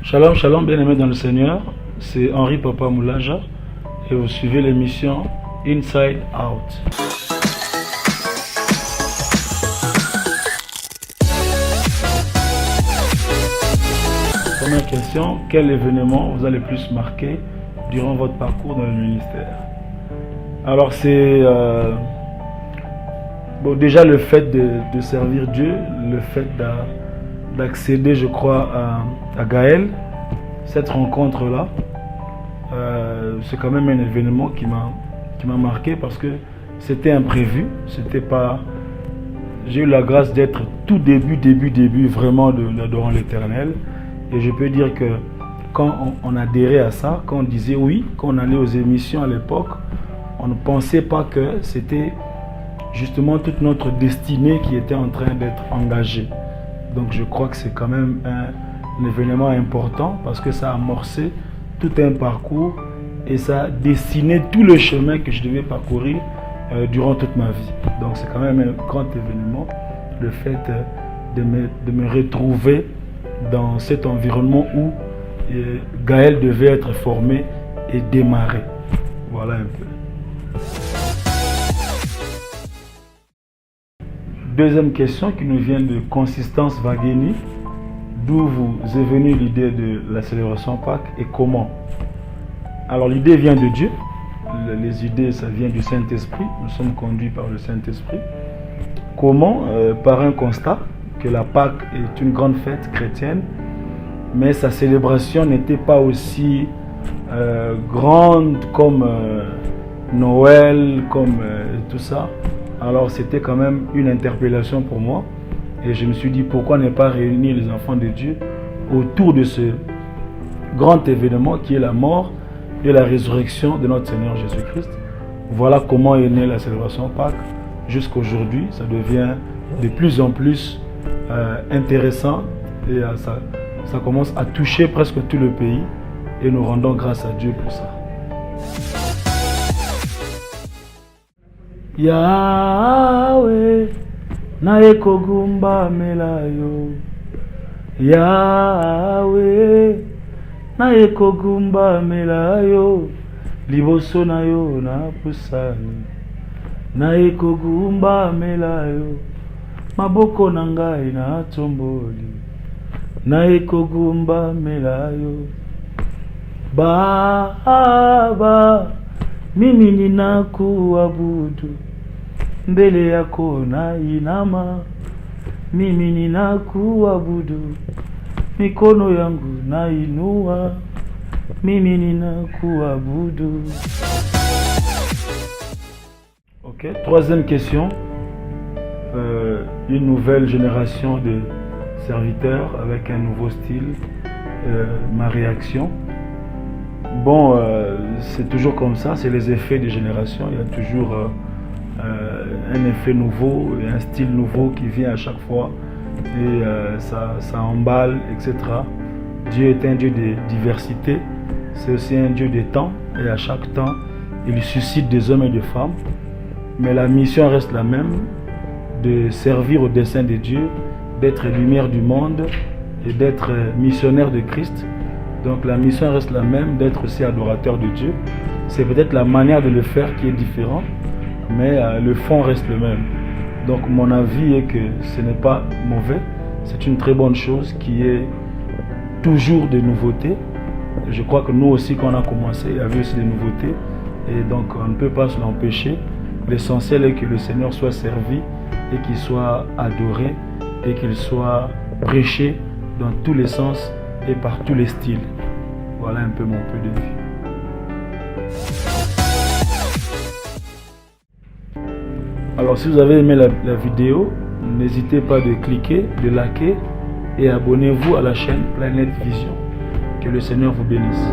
Shalom, shalom, bien-aimés dans le Seigneur. C'est Henri Papa Moulaja et vous suivez l'émission Inside Out. Première question, quel événement vous a le plus marqué durant votre parcours dans le ministère? Alors c'est déjà le fait de servir Dieu, le fait d'accéder, je crois, à Gaël. Cette rencontre-là, c'est quand même un événement qui m'a marqué parce que c'était imprévu. C'était pas. J'ai eu la grâce d'être tout début vraiment d'adorant l'Éternel. Et je peux dire que quand on adhérait à ça, quand on disait oui, quand on allait aux émissions à l'époque, on ne pensait pas que c'était justement toute notre destinée qui était en train d'être engagée. Donc je crois que c'est quand même un événement important parce que ça a amorcé tout un parcours et ça a dessiné tout le chemin que je devais parcourir durant toute ma vie. Donc c'est quand même un grand événement, le fait de me retrouver dans cet environnement où Gaël devait être formé et démarrer. Voilà un peu. Deuxième question qui nous vient de Consistance Vagueni. D'où vous est venue l'idée de la célébration Pâques et comment? Alors l'idée vient de Dieu. Les idées, ça vient du Saint-Esprit. Nous sommes conduits par le Saint-Esprit. Comment? Par un constat que la Pâques est une grande fête chrétienne, mais sa célébration n'était pas aussi grande comme Noël, comme tout ça. Alors c'était quand même une interpellation pour moi. Et je me suis dit, pourquoi ne pas réunir les enfants de Dieu autour de ce grand événement qui est la mort et la résurrection de notre Seigneur Jésus-Christ. Voilà comment est née la célébration Pâques. Jusqu'à aujourd'hui, ça devient de plus en plus intéressant et ça commence à toucher presque tout le pays et nous rendons grâce à Dieu pour ça. Yahweh naye kogumba melayo, Yahweh naye kogumba melayo, liboso nayo na pusani, naye kogumba melayo, maboko na ngai na tomboli, naye kogumba melayo. Baba, mimi ninakuabudu, mbele yako na inama, mimi ninakuabudu, mikono yangu na inua, mimi ninakuabudu. Ok, troisième question. Une nouvelle génération de serviteurs avec un nouveau style. Ma réaction. Bon, c'est toujours comme ça, c'est les effets des générations. Il y a toujours un effet nouveau, un style nouveau qui vient à chaque fois et ça emballe, etc. Dieu est un Dieu de diversité, c'est aussi un Dieu des temps et à chaque temps, il suscite des hommes et des femmes. Mais la mission reste la même, de servir au dessein de Dieu, d'être lumière du monde et d'être missionnaire de Christ. Donc la mission reste la même, d'être aussi adorateur de Dieu. C'est peut-être la manière de le faire qui est différente, mais le fond reste le même. Donc mon avis est que ce n'est pas mauvais, c'est une très bonne chose qui est toujours des nouveautés. Je crois que nous aussi quand on a commencé, il y avait aussi des nouveautés et donc on ne peut pas se l'empêcher. L'essentiel est que le Seigneur soit servi et qu'il soit adoré et qu'il soit prêché dans tous les sens et par tous les styles. Voilà un peu mon peu de vue. Alors si vous avez aimé la vidéo, n'hésitez pas de cliquer, de liker et abonnez-vous à la chaîne Planète Vision. Que le Seigneur vous bénisse.